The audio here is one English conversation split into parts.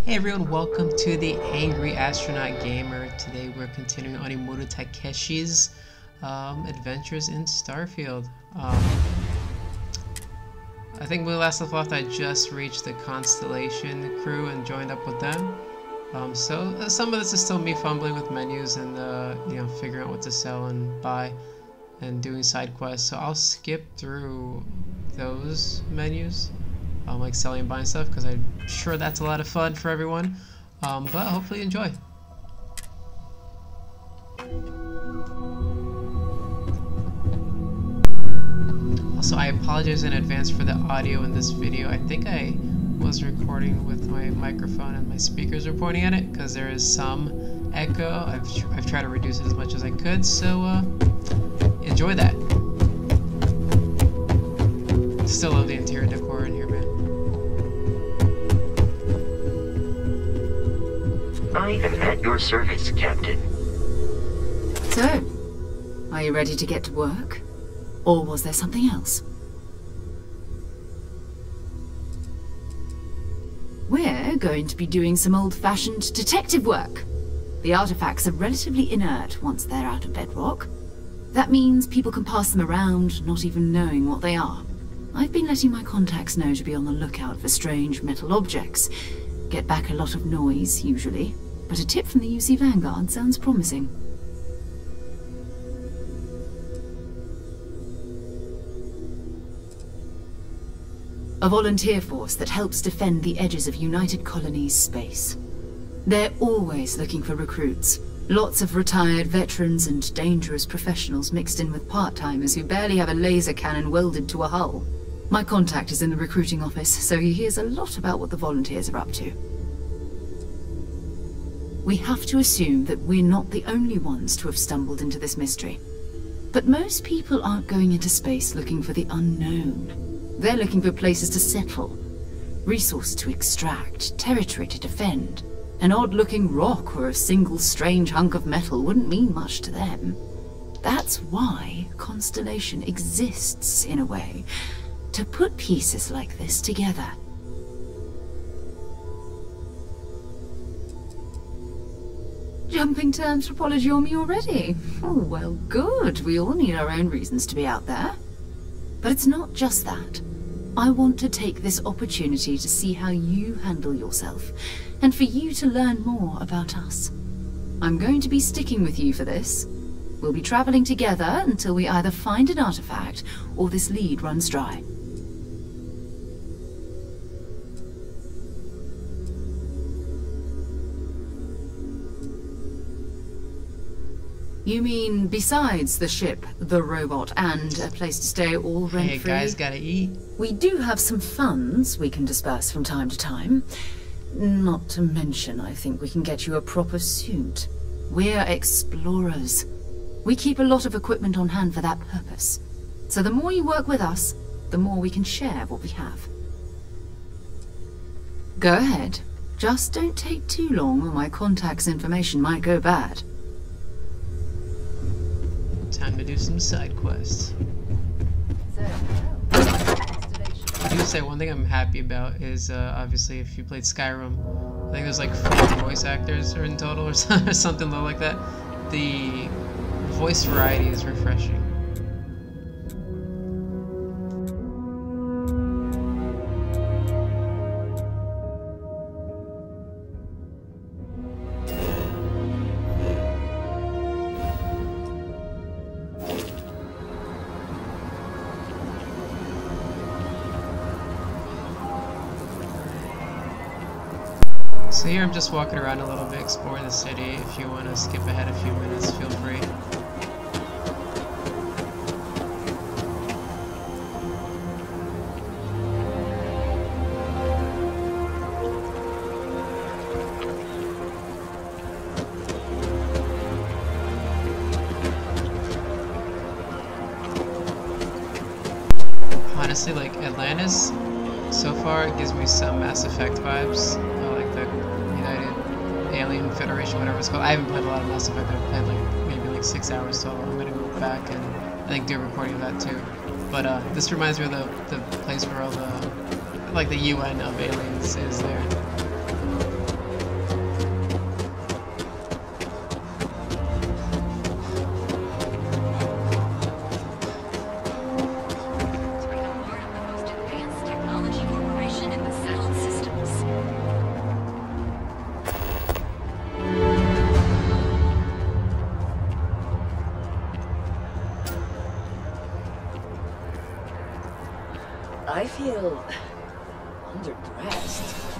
Hey everyone, welcome to the Angry Astronaut Gamer. Today we're continuing Onimuro Takeshi's adventures in Starfield. I think when we last left off, I just reached the Constellation crew and joined up with them. So some of this is still me fumbling with menus and figuring out what to sell and buy and doing side quests. So I'll skip through those menus. Like selling and buying stuff, because I'm sure that's a lot of fun for everyone, but hopefully you enjoy. Also, I apologize in advance for the audio in this video. I think I was recording with my microphone and my speakers were pointing at it, because there is some echo. I've tried to reduce it as much as I could, so enjoy that. Still love the interior decor in here, man. I am at your service, Captain. So, are you ready to get to work? Or was there something else? We're going to be doing some old-fashioned detective work. The artifacts are relatively inert once they're out of bedrock. That means people can pass them around, not even knowing what they are. I've been letting my contacts know to be on the lookout for strange metal objects. Get back a lot of noise, usually. But a tip from the UC Vanguard sounds promising. A volunteer force that helps defend the edges of United Colonies space. They're always looking for recruits. Lots of retired veterans and dangerous professionals mixed in with part-timers who barely have a laser cannon welded to a hull. My contact is in the recruiting office, so he hears a lot about what the volunteers are up to. We have to assume that we're not the only ones to have stumbled into this mystery. But most people aren't going into space looking for the unknown. They're looking for places to settle, resources to extract, territory to defend. An odd-looking rock or a single strange hunk of metal wouldn't mean much to them. That's why Constellation exists, in a way, to put pieces like this together. Jumping to anthropology on me already? Oh, well, good. We all need our own reasons to be out there. But it's not just that. I want to take this opportunity to see how you handle yourself, and for you to learn more about us. I'm going to be sticking with you for this. We'll be traveling together until we either find an artifact or this lead runs dry. You mean besides the ship, the robot, and a place to stay all rent-free? Hey, guys gotta eat. We do have some funds we can disperse from time to time. Not to mention, I think we can get you a proper suit. We're explorers. We keep a lot of equipment on hand for that purpose. So the more you work with us, the more we can share what we have. Go ahead. Just don't take too long or my contact's information might go bad. Time to do some side quests. I do say one thing I'm happy about is obviously if you played Skyrim, I think there's like 4 voice actors or in total or something low like that. The voice variety is refreshing. So here I'm just walking around a little bit, exploring the city. If you want to skip ahead a few minutes, feel free. Honestly, like Atlantis, so far it gives me some Mass Effect vibes. Like the United Alien Federation, whatever it's called. I haven't played a lot of Mass Effect. I've played like maybe like 6 hours total. I'm gonna go back and I think do a recording of that too. But this reminds me of the place where all the like the UN of aliens is there. I feel underdressed.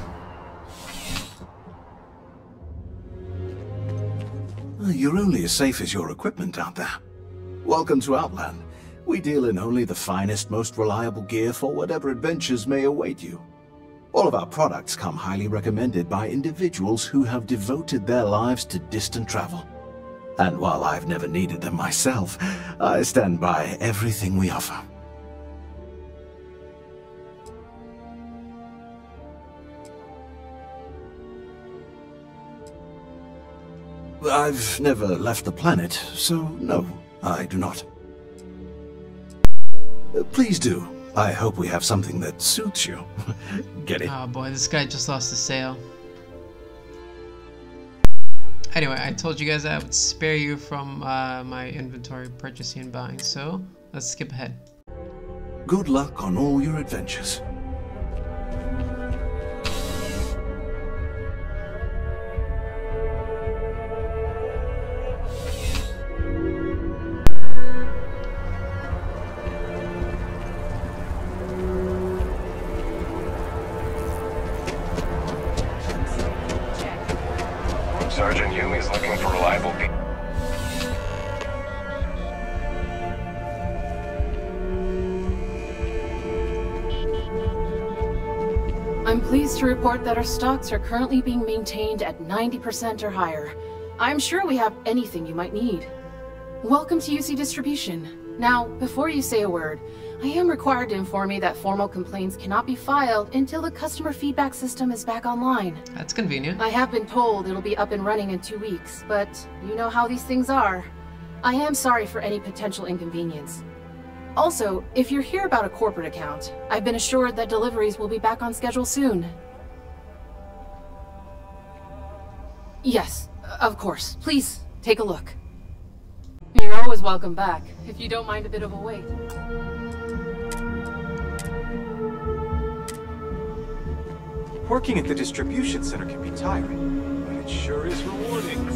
You're only as safe as your equipment out there. Welcome to Outland. We deal in only the finest, most reliable gear for whatever adventures may await you. All of our products come highly recommended by individuals who have devoted their lives to distant travel. And while I've never needed them myself, I stand by everything we offer. I've never left the planet, so no, I do not. Please do. I hope we have something that suits you. Get it? Oh boy, this guy just lost a sale. Anyway, I told you guys I would spare you from my inventory purchasing and buying, so let's skip ahead. Good luck on all your adventures. Sergeant Yumi's looking for reliable people. I'm pleased to report that our stocks are currently being maintained at 90% or higher. I'm sure we have anything you might need. Welcome to UC Distribution. Now, before you say a word, I am required to inform you that formal complaints cannot be filed until the customer feedback system is back online. That's convenient. I have been told it'll be up and running in 2 weeks, but you know how these things are. I am sorry for any potential inconvenience. Also, if you're here about a corporate account, I've been assured that deliveries will be back on schedule soon. Yes, of course. Please, take a look. You're always welcome back, if you don't mind a bit of a wait. Working at the distribution center can be tiring, but it sure is rewarding.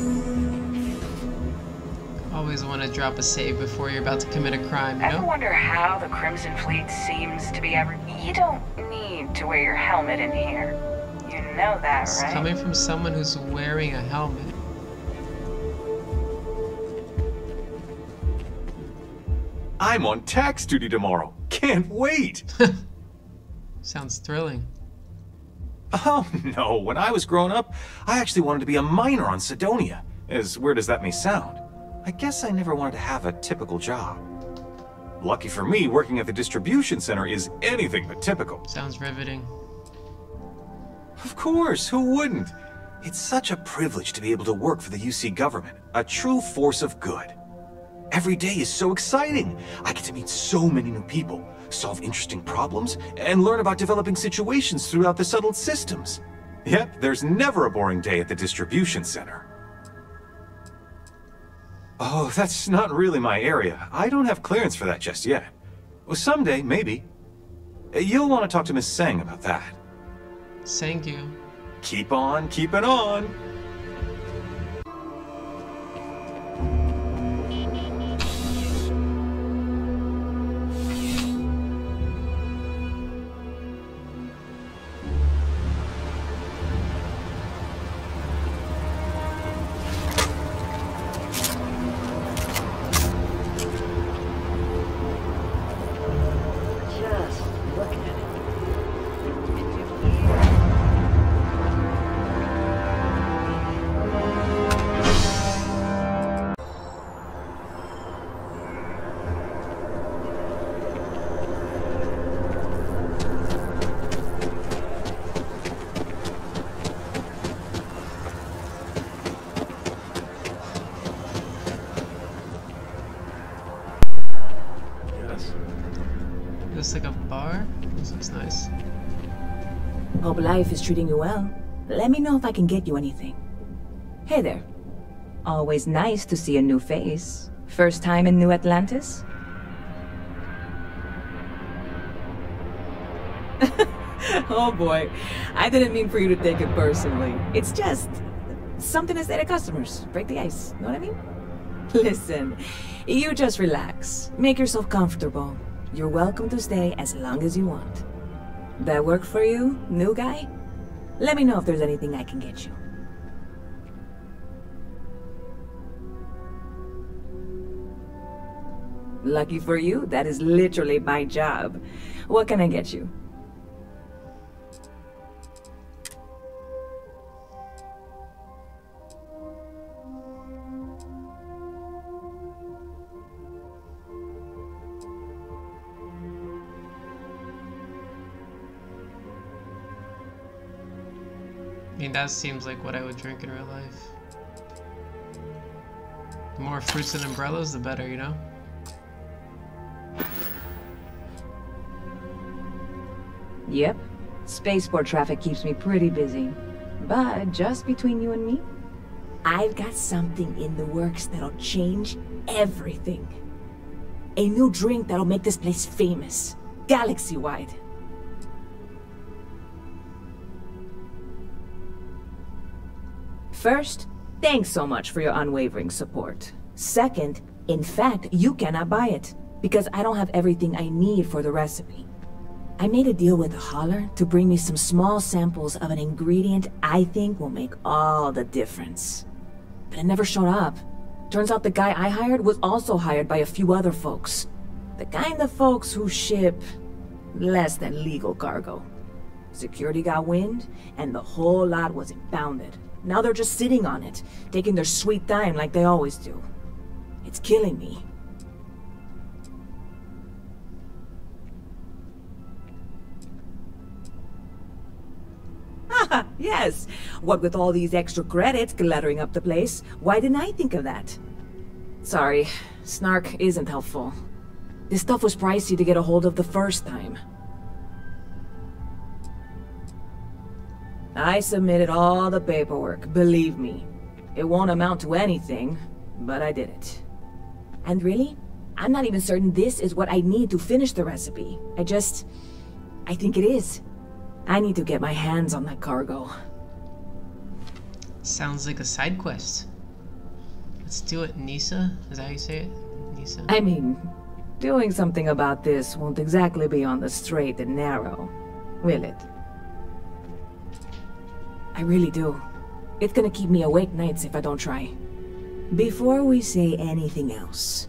Always want to drop a save before you're about to commit a crime, you Ever know? wonder how the Crimson Fleet seems to be You don't need to wear your helmet in here. You know that, It's right? coming from someone who's wearing a helmet. I'm on tax duty tomorrow. Can't wait! Sounds thrilling. Oh, no. When I was growing up, I actually wanted to be a miner on Sidonia. As weird as that may sound. I guess I never wanted to have a typical job. Lucky for me, working at the distribution center is anything but typical. Sounds riveting. Of course, who wouldn't? It's such a privilege to be able to work for the UC government, a true force of good. Every day is so exciting. I get to meet so many new people, solve interesting problems, and learn about developing situations throughout the settled systems. Yep, there's never a boring day at the distribution center. Oh, that's not really my area. I don't have clearance for that just yet. Well, someday, maybe. You'll want to talk to Miss Sang about that. Thank you. Keep on keeping on. Just look at it. Looks like a bar. This looks nice. Hope life is treating you well. Let me know if I can get you anything. Hey there. Always nice to see a new face. First time in New Atlantis? Oh boy. I didn't mean for you to take it personally. It's just something to say to customers. Break the ice. Know what I mean? Listen, you just relax. Make yourself comfortable. You're welcome to stay as long as you want. That work for you, new guy? Let me know if there's anything I can get you. Lucky for you, that is literally my job. What can I get you? I mean, that seems like what I would drink in real life. The more fruits and umbrellas, the better, you know? Yep. Spaceport traffic keeps me pretty busy. But just between you and me, I've got something in the works that'll change everything. A new drink that'll make this place famous, galaxy-wide. First, thanks so much for your unwavering support. Second, in fact, you cannot buy it, because I don't have everything I need for the recipe. I made a deal with a hauler to bring me some small samples of an ingredient I think will make all the difference. But it never showed up. Turns out the guy I hired was also hired by a few other folks. The kind of folks who ship less than legal cargo. Security got wind, and the whole lot was impounded. Now they're just sitting on it, taking their sweet time like they always do. It's killing me. Haha, yes! What with all these extra credits cluttering up the place, why didn't I think of that? Sorry, snark isn't helpful. This stuff was pricey to get a hold of the first time. I submitted all the paperwork, believe me. It won't amount to anything, but I did it. And really, I'm not even certain this is what I need to finish the recipe. I think it is. I need to get my hands on that cargo. Sounds like a side quest. Let's do it, Nisa. Is that how you say it? Nisa? I mean, doing something about this won't exactly be on the straight and narrow, will it? I really do. It's gonna keep me awake nights if I don't try. Before we say anything else,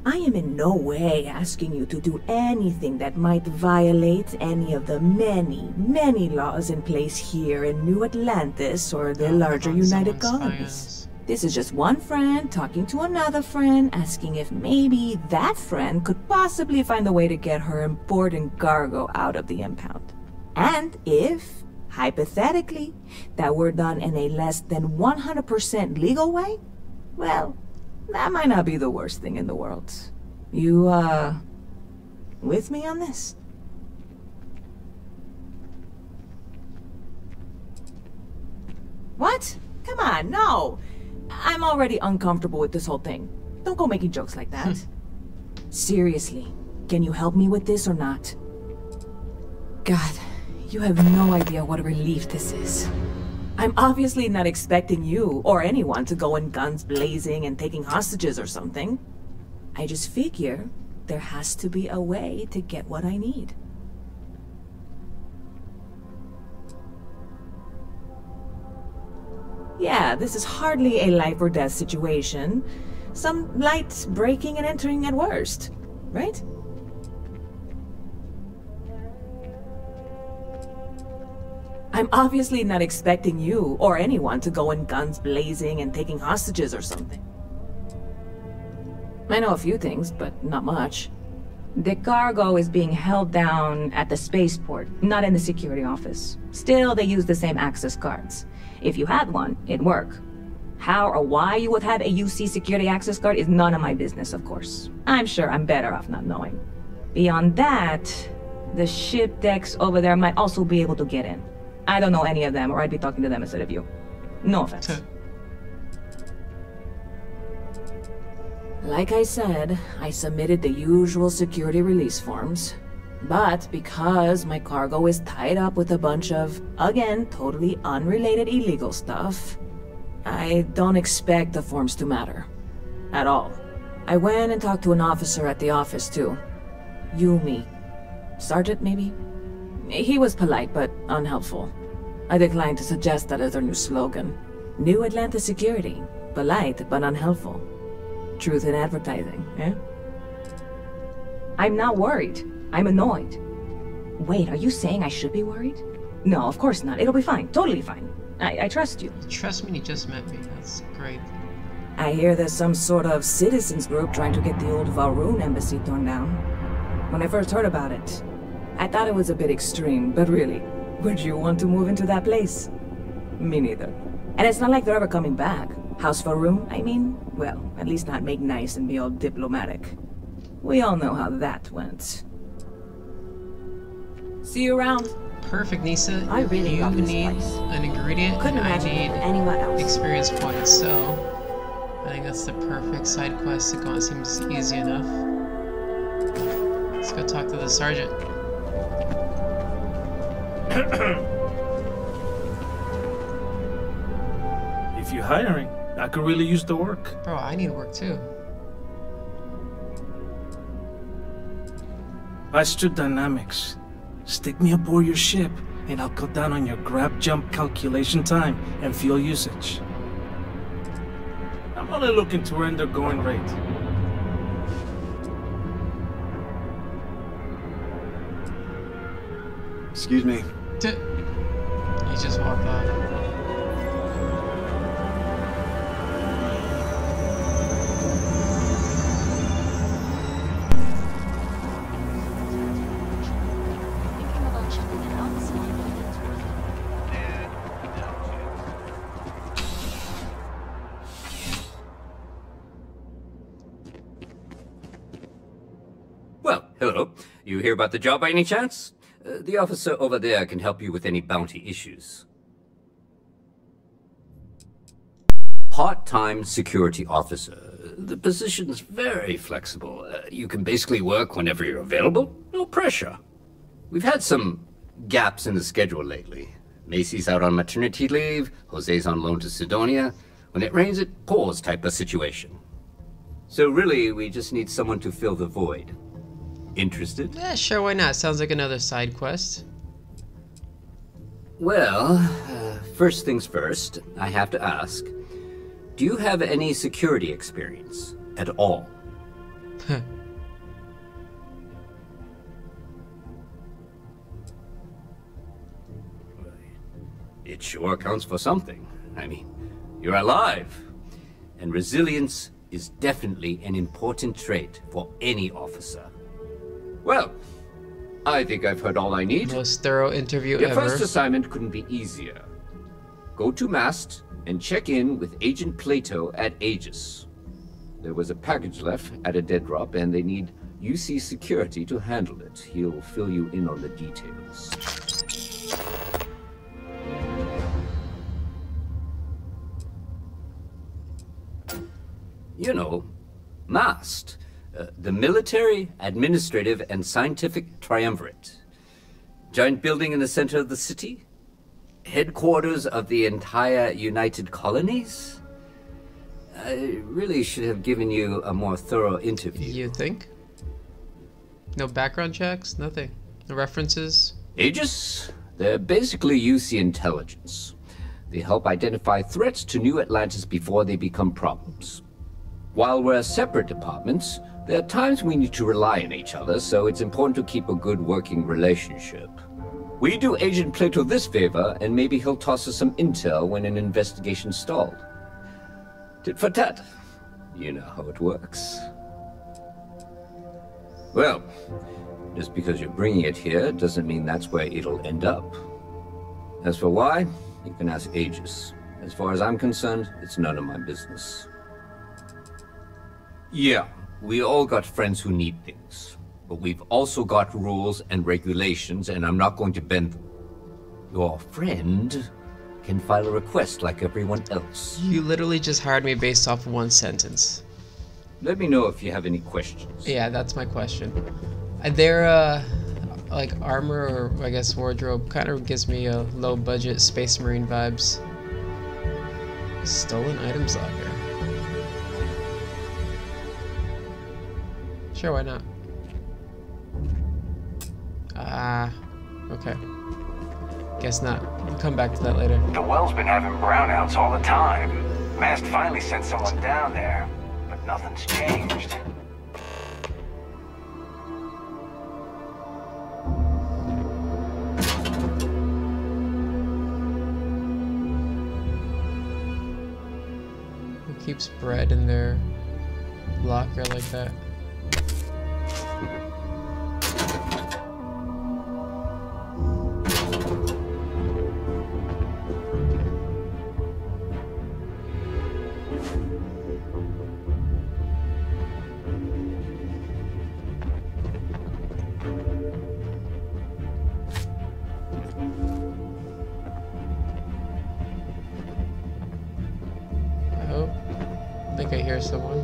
I am in no way asking you to do anything that might violate any of the many, many laws in place here in New Atlantis or the larger United Colonies. This is just one friend talking to another friend, asking if maybe that friend could possibly find a way to get her important cargo out of the impound. And if, hypothetically, that were done in a less than 100% legal way, well, that might not be the worst thing in the world. You, with me on this? What? Come on, no! I'm already uncomfortable with this whole thing. Don't go making jokes like that. Seriously, can you help me with this or not? God, you have no idea what a relief this is. I'm obviously not expecting you or anyone to go in guns blazing and taking hostages or something. I just figure there has to be a way to get what I need. Yeah, this is hardly a life or death situation. Some light breaking and entering at worst, right? I'm obviously not expecting you or anyone to go in guns blazing and taking hostages or something. I know a few things, but not much. The cargo is being held down at the spaceport, not in the security office. Still, they use the same access cards. If you had one, it'd work. How or why you would have a UC security access card is none of my business, of course. I'm sure I'm better off not knowing. Beyond that, the ship decks over there might also be able to get in. I don't know any of them, or I'd be talking to them instead of you. No offense. Like I said, I submitted the usual security release forms. But because my cargo is tied up with a bunch of, again, totally unrelated illegal stuff, I don't expect the forms to matter. At all. I went and talked to an officer at the office, too. Yumi. Sergeant, maybe? He was polite, but unhelpful. I declined to suggest that as our new slogan. New Atlantis security. Polite, but unhelpful. Truth in advertising, eh? I'm not worried. I'm annoyed. Wait, are you saying I should be worried? No, of course not. It'll be fine. Totally fine. I trust you. Trust me, you just met me. That's great. I hear there's some sort of citizens group trying to get the old Valroon embassy torn down. When I first heard about it, I thought it was a bit extreme, but really, would you want to move into that place? Me neither. And it's not like they're ever coming back. House Valroon, I mean? Well, at least not make nice and be all diplomatic. We all know how that went. See you around. Perfect, Nisa. I really you love this need place. an ingredient, Couldn't and I imagine need it anywhere else. experience points. So I think that's the perfect side quest. It seems easy enough. Let's go talk to the sergeant. If you're hiring, I could really use the work. Bro, I need work too. Master Dynamics. Stick me aboard your ship, and I'll cut down on your grab jump calculation time and fuel usage. I'm only looking to earn the going rate. Excuse me. He just walked off. Well, hello. You hear about the job by any chance? The officer over there can help you with any bounty issues. Part-time security officer. The position's very flexible. You can basically work whenever you're available. No pressure. We've had some gaps in the schedule lately. Macy's out on maternity leave, Jose's on loan to Sidonia. When it rains, it pours type of situation. So really, we just need someone to fill the void. Interested? Yeah, sure, why not? Sounds like another side quest. Well, first things first, I have to ask, do you have any security experience at all? It sure counts for something. I mean, you're alive. And resilience is definitely an important trait for any officer. Well, I think I've heard all I need. Most thorough interview Your ever. first assignment couldn't be easier. Go to Mast and check in with Agent Plato at Aegis. There was a package left at a dead drop, and they need UC security to handle it. He'll fill you in on the details. You know, MAST. The Military, Administrative, and Scientific Triumvirate. Giant building in the center of the city? Headquarters of the entire United Colonies? I really should have given you a more thorough interview. You think? No background checks? Nothing? No references? Aegis? They're basically UC intelligence. They help identify threats to New Atlantis before they become problems. While we're separate departments, there are times we need to rely on each other, so it's important to keep a good working relationship. We do Agent Plato this favor, and maybe he'll toss us some intel when an investigation's stalled. Tit for tat. You know how it works. Well, just because you're bringing it here doesn't mean that's where it'll end up. As for why, you can ask Aegis. As far as I'm concerned, it's none of my business. Yeah, we all got friends who need things. But we've also got rules and regulations, and I'm not going to bend them. Your friend can file a request like everyone else. You literally just hired me based off one sentence. Let me know if you have any questions. Yeah, that's my question. Their, like, armor, or I guess wardrobe, kind of gives me a low-budget Space Marine vibes. Stolen items locker. Sure, why not? okay. Guess not. We'll come back to that later. The well's been having brownouts all the time. Mast finally sent someone down there, but nothing's changed. Who keeps bread in their locker like that? I think I hear someone.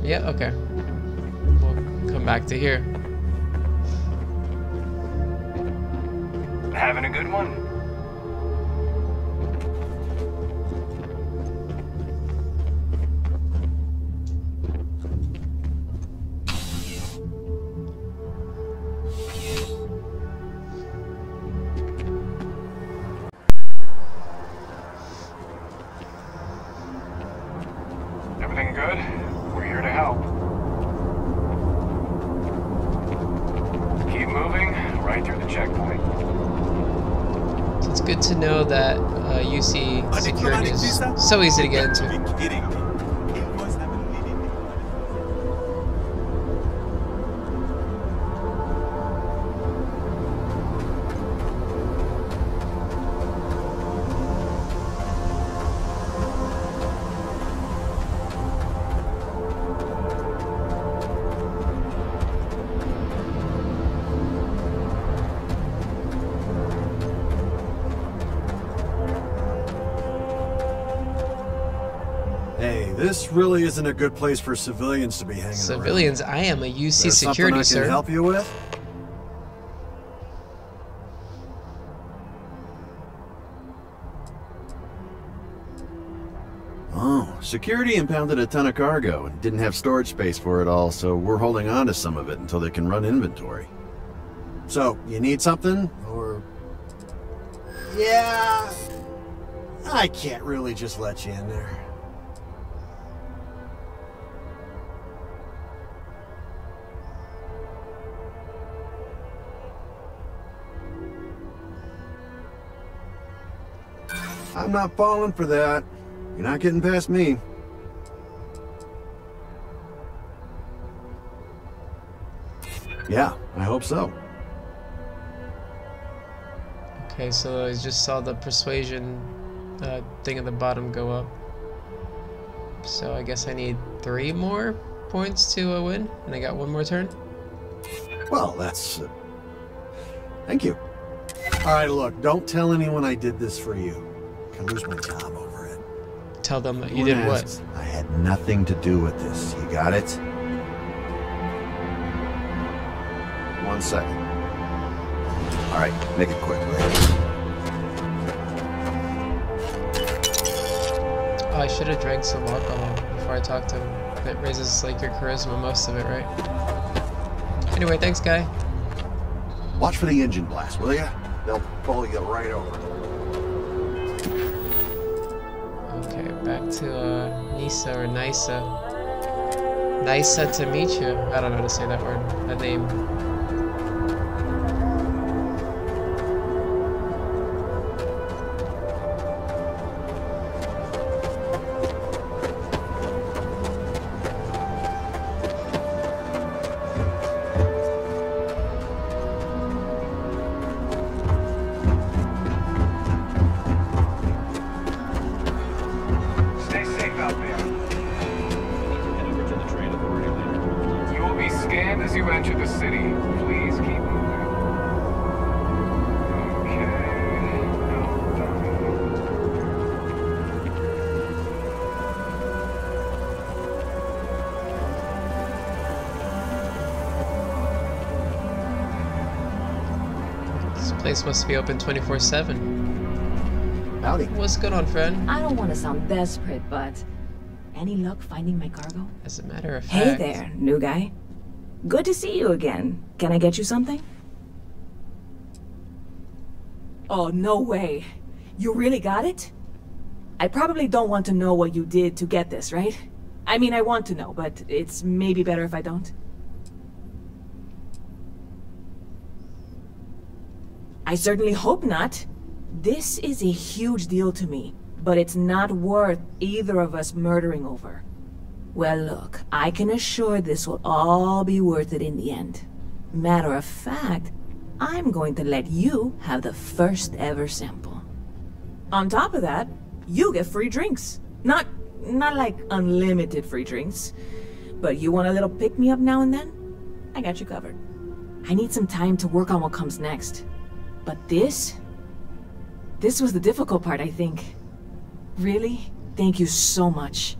Yeah, okay. We'll come back to here. Having a good one? Everything good? We're here to help. Keep moving, right through the checkpoint. So it's good to know that UC security is so easy to get into. Hey, this really isn't a good place for civilians to be hanging Civilians, around. I am a UC There's security, something I sir. can help you with? Oh, security impounded a ton of cargo and didn't have storage space for it all, so we're holding on to some of it until they can run inventory. So, you need something? Or... Yeah... I can't really just let you in there. I'm not falling for that. You're not getting past me. Yeah, I hope so. Okay, so I just saw the persuasion thing at the bottom go up. So I guess I need 3 more points to win, and I got 1 more turn. Well, that's... Thank you. Alright, look, don't tell anyone I did this for you. I can lose my job over it. Tell them that you did what? I had nothing to do with this. You got it? 1 second. Alright, make it quick, please. Oh, I should have drank some alcohol before I talked to him. That raises, like, your charisma, most of it, right? Anyway, thanks, guy. Watch for the engine blast, will ya? They'll pull you right over. Okay, back to, Nisa or Nisa. Nisa to meet you. I don't know how to say that word, that name. Place must be open 24/7. Howdy. What's going on, friend? I don't want to sound desperate, but any luck finding my cargo? As a matter of Hey fact... there, new guy. Good to see you again. Can I get you something? Oh, no way. You really got it? I probably don't want to know what you did to get this, right? I mean, I want to know, but it's maybe better if I don't. I certainly hope not. This is a huge deal to me, but it's not worth either of us murdering over. Well, look, I can assure this will all be worth it in the end. Matter of fact, I'm going to let you have the first ever sample. On top of that, you get free drinks. Not like unlimited free drinks, but you want a little pick-me-up now and then? I got you covered. I need some time to work on what comes next. But this was the difficult part, I think. Really? Thank you so much.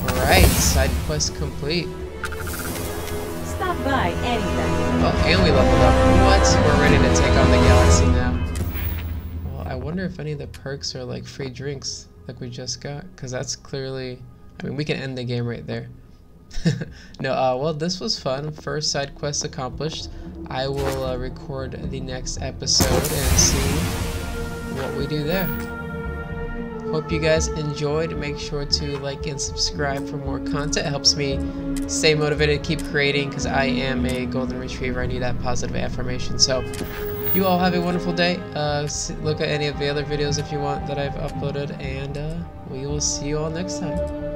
Alright, side quest complete. Stop by anytime. Oh, and we leveled up. What? We're ready to take on the galaxy now. Well, I wonder if any of the perks are like free drinks like we just got, because that's clearly... I mean, we can end the game right there. No, well, this was fun. First side quest accomplished. I will record the next episode and see what we do there. Hope you guys enjoyed. Make sure to like and subscribe for more content. It helps me stay motivated to keep creating, because I am a golden retriever. I need that positive affirmation. So you all have a wonderful day. Look at any of the other videos if you want that I've uploaded, and we will see you all next time.